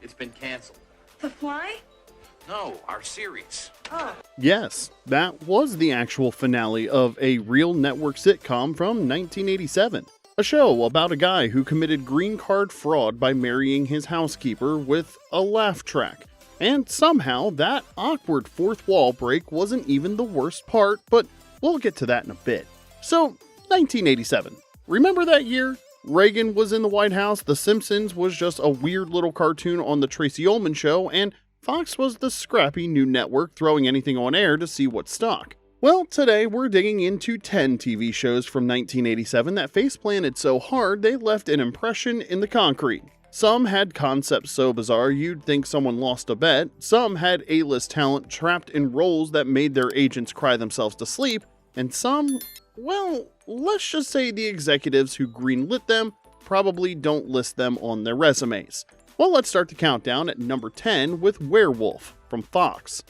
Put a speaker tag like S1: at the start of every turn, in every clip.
S1: It's been canceled.
S2: The Fly?
S1: No, our series.
S2: Oh.
S3: Yes, that was the actual finale of a real network sitcom from 1987. A show about a guy who committed green card fraud by marrying his housekeeper with a laugh track. And somehow that awkward fourth wall break wasn't even the worst part, but we'll get to that in a bit. So, 1987. Remember that year? Reagan was in the White House, The Simpsons was just a weird little cartoon on the Tracy Ullman Show, and Fox was the scrappy new network throwing anything on air to see what stuck. Well, today we're digging into 10 TV shows from 1987 that face-planted so hard they left an impression in the concrete. Some had concepts so bizarre you'd think someone lost a bet, some had A-list talent trapped in roles that made their agents cry themselves to sleep, and some, well, let's just say the executives who greenlit them probably don't list them on their resumes. Well, let's start the countdown at number 10 with Werewolf from Fox.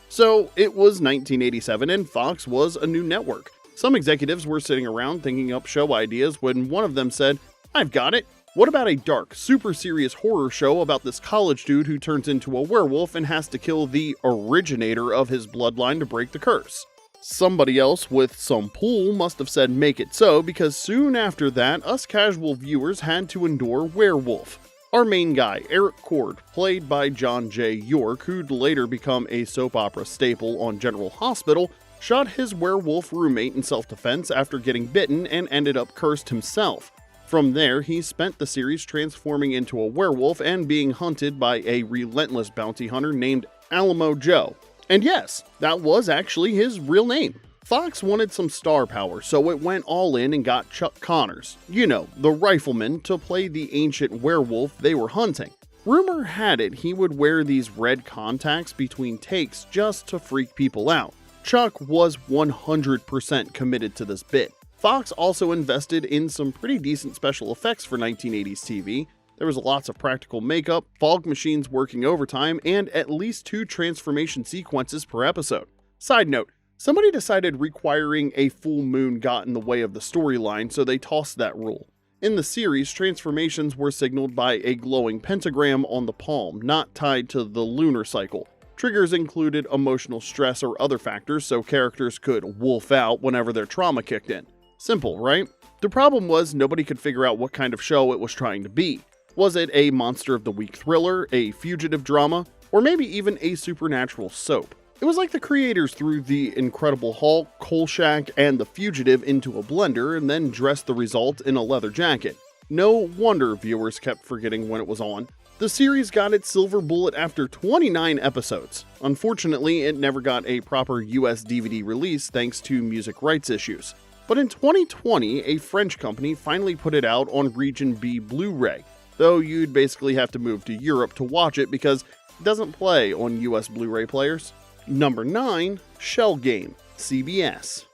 S3: So, it was 1987 and Fox was a new network. Some executives were sitting around thinking up show ideas when one of them said, "I've got it. What about a dark, super serious horror show about this college dude who turns into a werewolf and has to kill the originator of his bloodline to break the curse?" Somebody else with some pull must have said make it so, because soon after that, us casual viewers had to endure Werewolf. Our main guy, Eric Cord, played by John J. York, who'd later become a soap opera staple on General Hospital, shot his werewolf roommate in self-defense after getting bitten and ended up cursed himself. From there, he spent the series transforming into a werewolf and being hunted by a relentless bounty hunter named Alamo Joe. And yes, that was actually his real name. Fox wanted some star power, so it went all in and got Chuck Connors, you know, the rifleman, to play the ancient werewolf they were hunting. Rumor had it he would wear these red contacts between takes just to freak people out. Chuck was 100% committed to this bit. Fox also invested in some pretty decent special effects for 1980s TV. There was lots of practical makeup, fog machines working overtime, and at least 2 transformation sequences per episode. Side note, somebody decided requiring a full moon got in the way of the storyline, so they tossed that rule. In the series, transformations were signaled by a glowing pentagram on the palm, not tied to the lunar cycle. Triggers included emotional stress or other factors, so characters could wolf out whenever their trauma kicked in. Simple, right? The problem was nobody could figure out what kind of show it was trying to be. Was it a monster of the week thriller, a fugitive drama, or maybe even a supernatural soap? It was like the creators threw The Incredible Hulk, Kolchak, and The Fugitive into a blender and then dressed the result in a leather jacket. No wonder viewers kept forgetting when it was on. The series got its silver bullet after 29 episodes. Unfortunately, it never got a proper US DVD release thanks to music rights issues. But in 2020, a French company finally put it out on Region B Blu-ray, though you'd basically have to move to Europe to watch it because it doesn't play on US Blu-ray players. Number 9, Shell Game, CBS.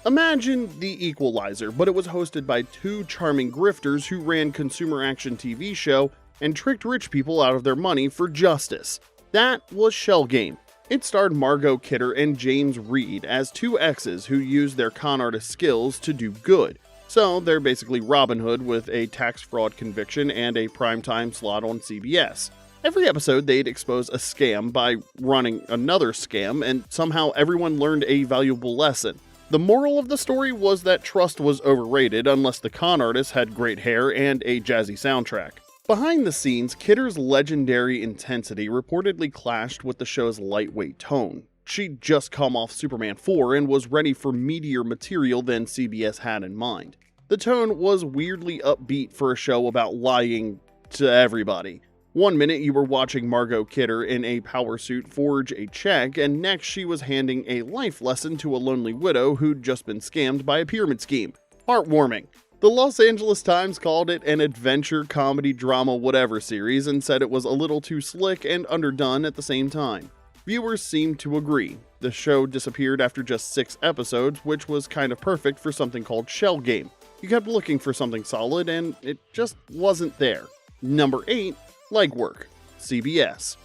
S3: Imagine The Equalizer, but it was hosted by 2 charming grifters who ran consumer action TV show and tricked rich people out of their money for justice. That was Shell Game. It starred Margot Kidder and James Reed as 2 exes who used their con artist skills to do good. So they're basically Robin Hood with a tax fraud conviction and a primetime slot on CBS. Every episode they'd expose a scam by running another scam, and somehow everyone learned a valuable lesson. The moral of the story was that trust was overrated unless the con artist had great hair and a jazzy soundtrack. Behind the scenes, Kidder's legendary intensity reportedly clashed with the show's lightweight tone. She'd just come off Superman 4 and was ready for meatier material than CBS had in mind. The tone was weirdly upbeat for a show about lying to everybody. One minute you were watching Margot Kidder in a power suit forge a check, and next she was handing a life lesson to a lonely widow who'd just been scammed by a pyramid scheme. Heartwarming. The Los Angeles Times called it an adventure, comedy, drama, whatever series and said it was a little too slick and underdone at the same time. Viewers seemed to agree. The show disappeared after just 6 episodes, which was kind of perfect for something called Shell Game. You kept looking for something solid, and it just wasn't there. Number 8, Legwork, CBS.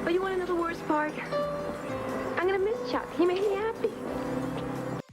S2: But you want to know the worst part? I'm gonna miss Chuck. He made me happy.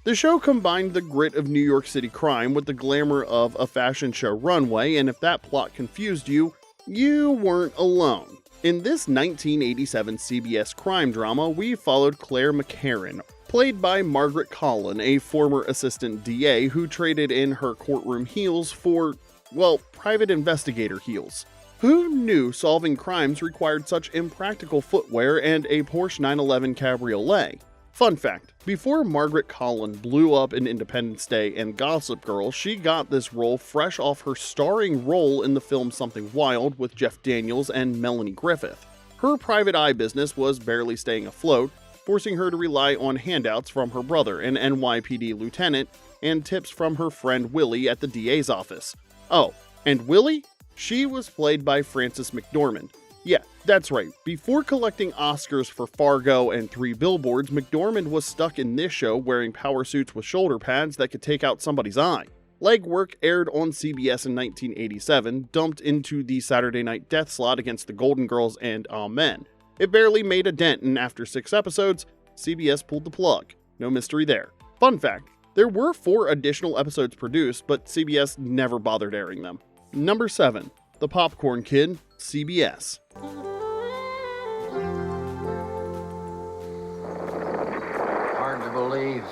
S3: The show combined the grit of New York City crime with the glamour of a fashion show runway, and if that plot confused you, you weren't alone. In this 1987 CBS crime drama, we followed Claire McCarran, played by Margaret Collin, a former assistant DA who traded in her courtroom heels for, well, private investigator heels. Who knew solving crimes required such impractical footwear and a Porsche 911 Cabriolet? Fun fact, before Margaret Collin blew up in Independence Day and Gossip Girl, she got this role fresh off her starring role in the film Something Wild with Jeff Daniels and Melanie Griffith. Her private eye business was barely staying afloat, forcing her to rely on handouts from her brother, an NYPD lieutenant, and tips from her friend Willie at the DA's office. Oh, and Willie? She was played by Frances McDormand. Yeah, that's right. Before collecting Oscars for Fargo and 3 Billboards, McDormand was stuck in this show wearing power suits with shoulder pads that could take out somebody's eye. Legwork aired on CBS in 1987, dumped into the Saturday night death slot against the Golden Girls and Amen. It barely made a dent, and after 6 episodes, CBS pulled the plug. No mystery there. Fun fact, there were 4 additional episodes produced, but CBS never bothered airing them. Number 7. The Popcorn Kid, CBS.
S1: Hard to believe.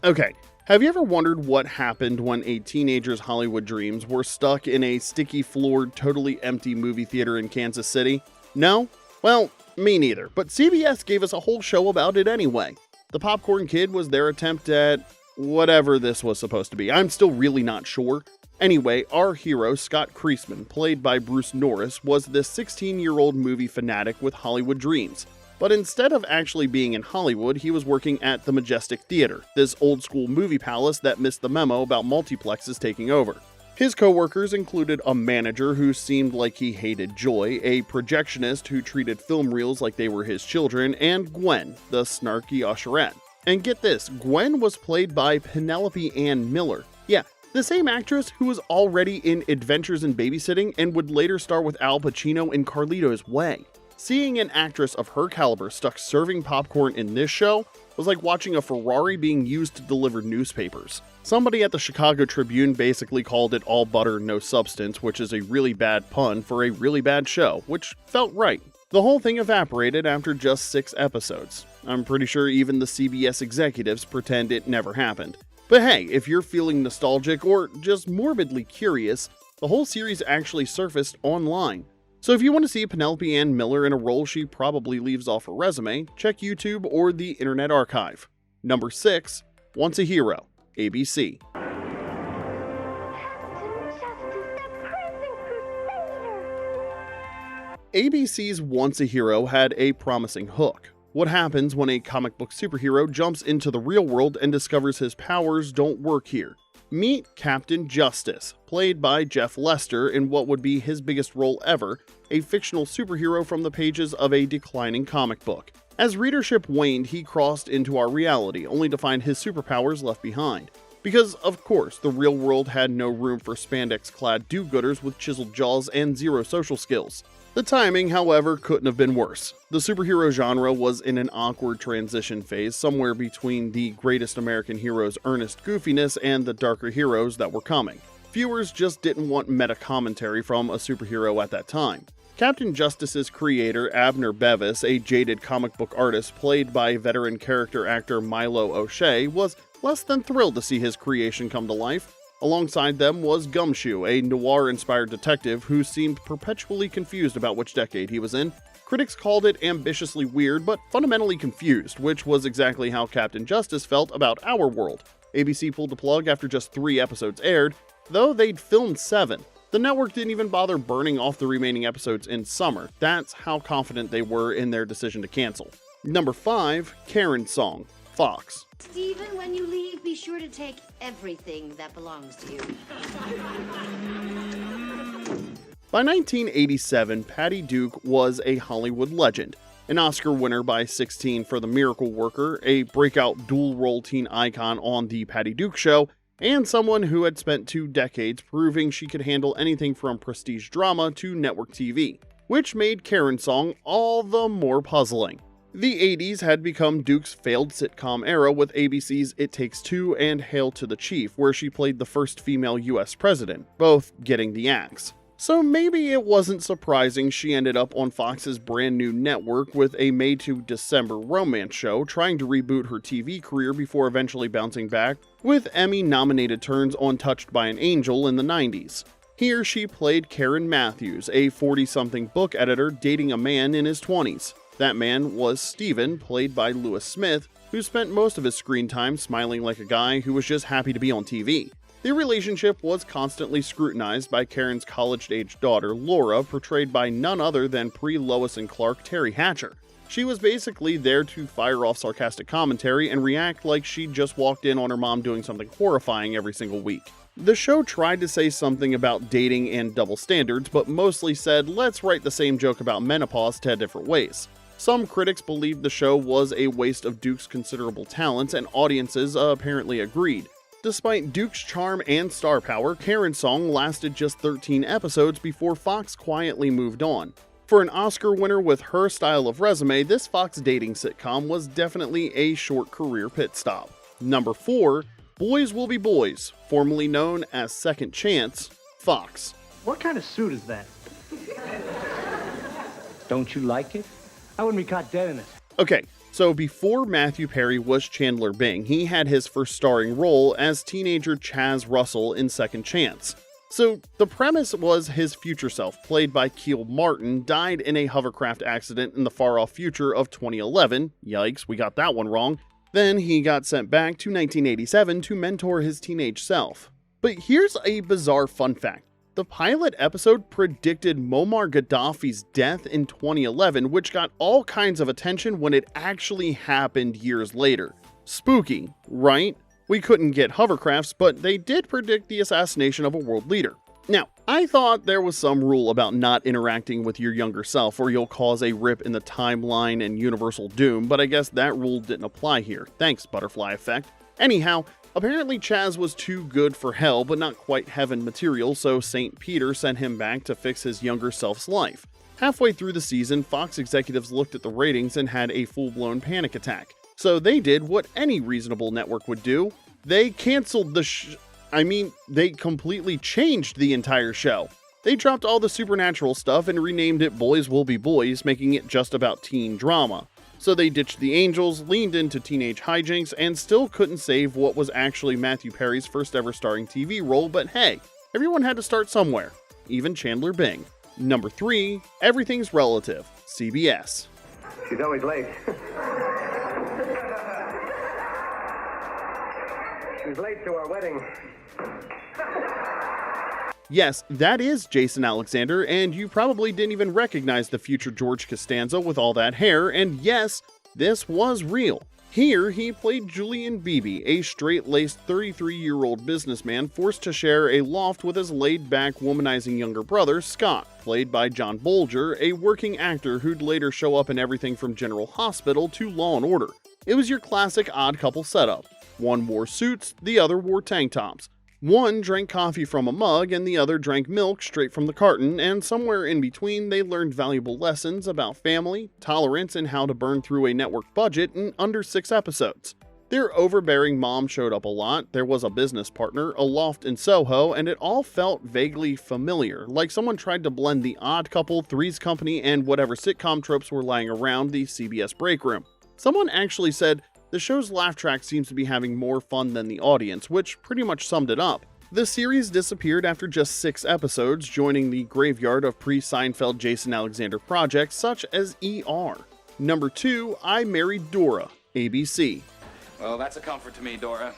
S3: Okay, have you ever wondered what happened when a teenager's Hollywood dreams were stuck in a sticky-floored, totally empty movie theater in Kansas City? No? Well, me neither, but CBS gave us a whole show about it anyway. The Popcorn Kid was their attempt at whatever this was supposed to be. I'm still really not sure. Anyway, our hero, Scott Kreisman, played by Bruce Norris, was this 16-year-old movie fanatic with Hollywood dreams. But instead of actually being in Hollywood, he was working at the Majestic Theater, this old-school movie palace that missed the memo about multiplexes taking over. His co-workers included a manager who seemed like he hated joy, a projectionist who treated film reels like they were his children, and Gwen, the snarky usherette. And get this, Gwen was played by Penelope Ann Miller. Yeah, the same actress who was already in Adventures in Babysitting and would later star with Al Pacino in Carlito's Way. Seeing an actress of her caliber stuck serving popcorn in this show was like watching a Ferrari being used to deliver newspapers. Somebody at the Chicago Tribune basically called it all butter, no substance, which is a really bad pun for a really bad show, which felt right. The whole thing evaporated after just 6 episodes. I'm pretty sure even the CBS executives pretend it never happened. But hey, if you're feeling nostalgic or just morbidly curious, the whole series actually surfaced online. So if you want to see Penelope Ann Miller in a role she probably leaves off her resume, check YouTube or the Internet Archive. Number 6, Once a Hero, ABC. ABC's Once a Hero had a promising hook. What happens when a comic book superhero jumps into the real world and discovers his powers don't work here? Meet Captain Justice, played by Jeff Lester in what would be his biggest role ever, a fictional superhero from the pages of a declining comic book. As readership waned, he crossed into our reality, only to find his superpowers left behind. Because, of course, the real world had no room for spandex-clad do-gooders with chiseled jaws and 0 social skills. The timing, however, couldn't have been worse. The superhero genre was in an awkward transition phase, somewhere between the greatest American heroes' earnest goofiness and the darker heroes that were coming. Viewers just didn't want meta commentary from a superhero at that time. Captain Justice's creator, Abner Bevis, a jaded comic book artist played by veteran character actor Milo O'Shea, was less than thrilled to see his creation come to life. Alongside them was Gumshoe, a noir-inspired detective who seemed perpetually confused about which decade he was in. Critics called it ambitiously weird, but fundamentally confused, which was exactly how Captain Justice felt about our world. ABC pulled the plug after just 3 episodes aired, though they'd filmed 7. The network didn't even bother burning off the remaining episodes in summer. That's how confident they were in their decision to cancel. Number 5, Karen's Song, Fox.
S4: Stephen, when you leave, be sure to take everything that belongs to you.
S3: By 1987, Patty Duke was a Hollywood legend. An Oscar winner by 16 for The Miracle Worker, a breakout dual-role teen icon on The Patty Duke Show, and someone who had spent 2 decades proving she could handle anything from prestige drama to network TV, which made Karen's song all the more puzzling. The 80s had become Duke's failed sitcom era with ABC's It Takes Two and Hail to the Chief, where she played the first female US president, both getting the axe. So maybe it wasn't surprising she ended up on Fox's brand new network with a May to December romance show, trying to reboot her TV career before eventually bouncing back with Emmy-nominated turns on Touched by an Angel in the 90s. Here she played Karen Matthews, a 40-something book editor dating a man in his 20s. That man was Steven, played by Lewis Smith, who spent most of his screen time smiling like a guy who was just happy to be on TV. The relationship was constantly scrutinized by Karen's college-age daughter, Laura, portrayed by none other than pre-Lois and Clark Terry Hatcher. She was basically there to fire off sarcastic commentary and react like she'd just walked in on her mom doing something horrifying every single week. The show tried to say something about dating and double standards, but mostly said, let's write the same joke about menopause 10 different ways. Some critics believed the show was a waste of Duke's considerable talents, and audiences apparently agreed. Despite Duke's charm and star power, Karen's song lasted just 13 episodes before Fox quietly moved on. For an Oscar winner with her style of resume, this Fox dating sitcom was definitely a short career pit stop. Number 4, Boys Will Be Boys, formerly known as Second Chance, Fox.
S5: What kind of suit is that? Don't you like it? I wouldn't be caught dead in it.
S3: Okay, so before Matthew Perry was Chandler Bing, he had his first starring role as teenager Chaz Russell in Second Chance. So the premise was his future self, played by Keel Martin, died in a hovercraft accident in the far-off future of 2011. Yikes, we got that one wrong. Then he got sent back to 1987 to mentor his teenage self. But here's a bizarre fun fact. The pilot episode predicted Muammar Gaddafi's death in 2011, which got all kinds of attention when it actually happened years later. Spooky, right? We couldn't get hovercrafts, but they did predict the assassination of a world leader. Now, I thought there was some rule about not interacting with your younger self or you'll cause a rip in the timeline and universal doom, but I guess that rule didn't apply here. Thanks, Butterfly Effect. Anyhow, apparently Chaz was too good for hell but not quite heaven material, so St. Peter sent him back to fix his younger self's life. Halfway through the season, Fox executives looked at the ratings and had a full-blown panic attack. So they did what any reasonable network would do. They canceled they completely changed the entire show. They dropped all the supernatural stuff and renamed it Boys Will Be Boys, making it just about teen drama. So they ditched the angels, leaned into teenage hijinks, and still couldn't save what was actually Matthew Perry's first ever starring TV role, but hey, everyone had to start somewhere, even Chandler Bing. Number 3, Everything's Relative, CBS.
S5: She's always late. She's late to our wedding.
S3: Yes, that is Jason Alexander, and you probably didn't even recognize the future George Costanza with all that hair, and yes, this was real. Here, he played Julian Beebe, a straight-laced 33-year-old businessman forced to share a loft with his laid-back, womanizing younger brother, Scott, played by John Bolger, a working actor who'd later show up in everything from General Hospital to Law & Order. It was your classic odd couple setup. One wore suits, the other wore tank tops. One drank coffee from a mug and the other drank milk straight from the carton, and somewhere in between they learned valuable lessons about family, tolerance, and how to burn through a network budget in under 6 episodes. Their overbearing mom showed up a lot, there was a business partner, a loft in Soho, and it all felt vaguely familiar, like someone tried to blend The Odd Couple, Three's Company, and whatever sitcom tropes were lying around the CBS break room. Someone actually said, the show's laugh track seems to be having more fun than the audience, which pretty much summed it up. The series disappeared after just 6 episodes, joining the graveyard of pre-Seinfeld Jason Alexander projects such as ER. Number 2, I Married Dora, ABC.
S1: Well, that's a comfort to me, Dora.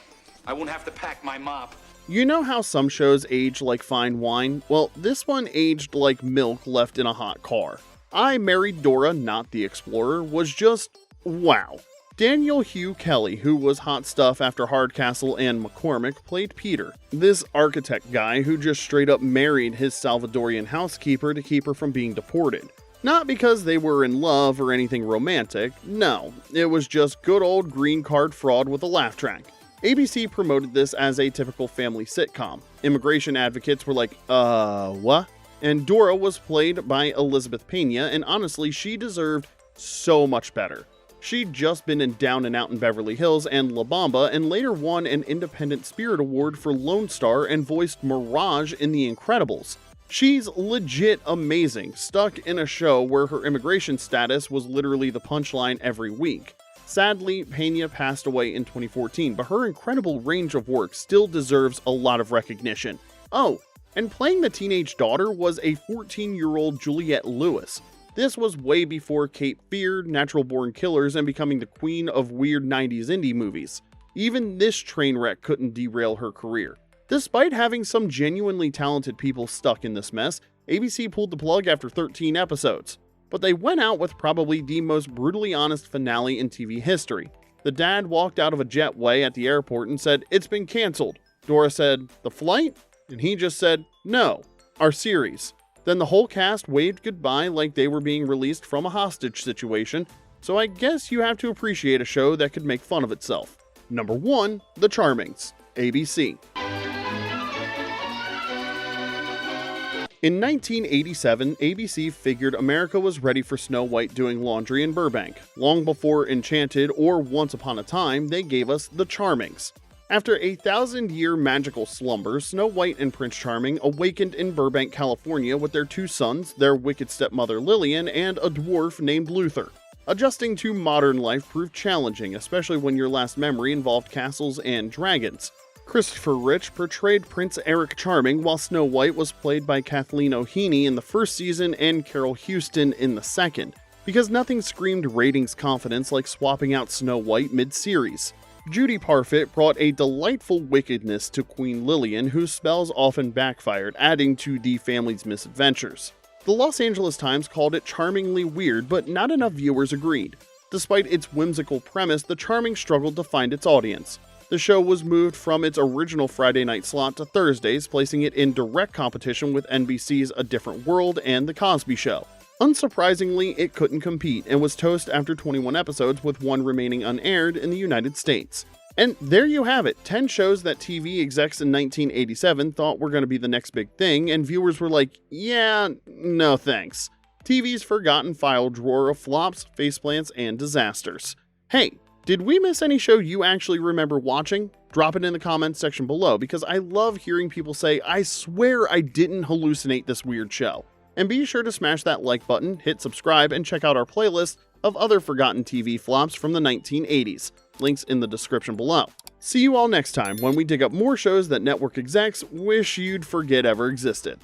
S1: I won't have to pack my mop.
S3: You know how some shows age like fine wine? Well, this one aged like milk left in a hot car. I Married Dora, Not the Explorer, was just wow. Daniel Hugh Kelly, who was hot stuff after Hardcastle and McCormick, played Peter, this architect guy who just straight up married his Salvadorian housekeeper to keep her from being deported. Not because they were in love or anything romantic, no, it was just good old green card fraud with a laugh track. ABC promoted this as a typical family sitcom. Immigration advocates were like, what? And Dora was played by Elizabeth Pena, and honestly, she deserved so much better. She'd just been in Down and Out in Beverly Hills and La Bamba, and later won an Independent Spirit Award for Lone Star and voiced Mirage in The Incredibles. She's legit amazing, stuck in a show where her immigration status was literally the punchline every week. Sadly, Pena passed away in 2014, but her incredible range of work still deserves a lot of recognition. Oh, and playing the teenage daughter was a 14-year-old Juliette Lewis. This was way before Cape Fear, Natural Born Killers, and becoming the queen of weird 90s indie movies. Even this train wreck couldn't derail her career. Despite having some genuinely talented people stuck in this mess, ABC pulled the plug after 13 episodes. But they went out with probably the most brutally honest finale in TV history. The dad walked out of a jetway at the airport and said, "It's been canceled." Dora said, "The flight?" And he just said, "No, our series." Then the whole cast waved goodbye like they were being released from a hostage situation, so I guess you have to appreciate a show that could make fun of itself. Number 1, The Charmings, ABC. In 1987, ABC figured America was ready for Snow White doing laundry in Burbank. Long before Enchanted or Once Upon a Time, they gave us The Charmings. After a 1,000-year magical slumber, Snow White and Prince Charming awakened in Burbank, California with their 2 sons, their wicked stepmother Lillian, and a dwarf named Luther. Adjusting to modern life proved challenging, especially when your last memory involved castles and dragons. Christopher Rich portrayed Prince Eric Charming, while Snow White was played by Kathleen O'Heaney in the first season and Carol Houston in the second, because nothing screamed ratings confidence like swapping out Snow White mid-series. Judy Parfitt brought a delightful wickedness to Queen Lillian, whose spells often backfired, adding to the family's misadventures. The Los Angeles Times called it charmingly weird, but not enough viewers agreed. Despite its whimsical premise, The Charming struggled to find its audience. The show was moved from its original Friday night slot to Thursdays, placing it in direct competition with NBC's A Different World and The Cosby Show. Unsurprisingly, it couldn't compete and was toast after 21 episodes, with 1 remaining unaired in the United States. And there you have it, 10 shows that TV execs in 1987 thought were going to be the next big thing, and viewers were like, yeah, no thanks. TV's forgotten file drawer of flops, faceplants, and disasters. Hey, did we miss any show you actually remember watching? Drop it in the comments section below, because I love hearing people say, I swear I didn't hallucinate this weird show. And be sure to smash that like button, hit subscribe, and check out our playlist of other forgotten TV flops from the 1980s. Links in the description below. See you all next time when we dig up more shows that network execs wish you'd forget ever existed.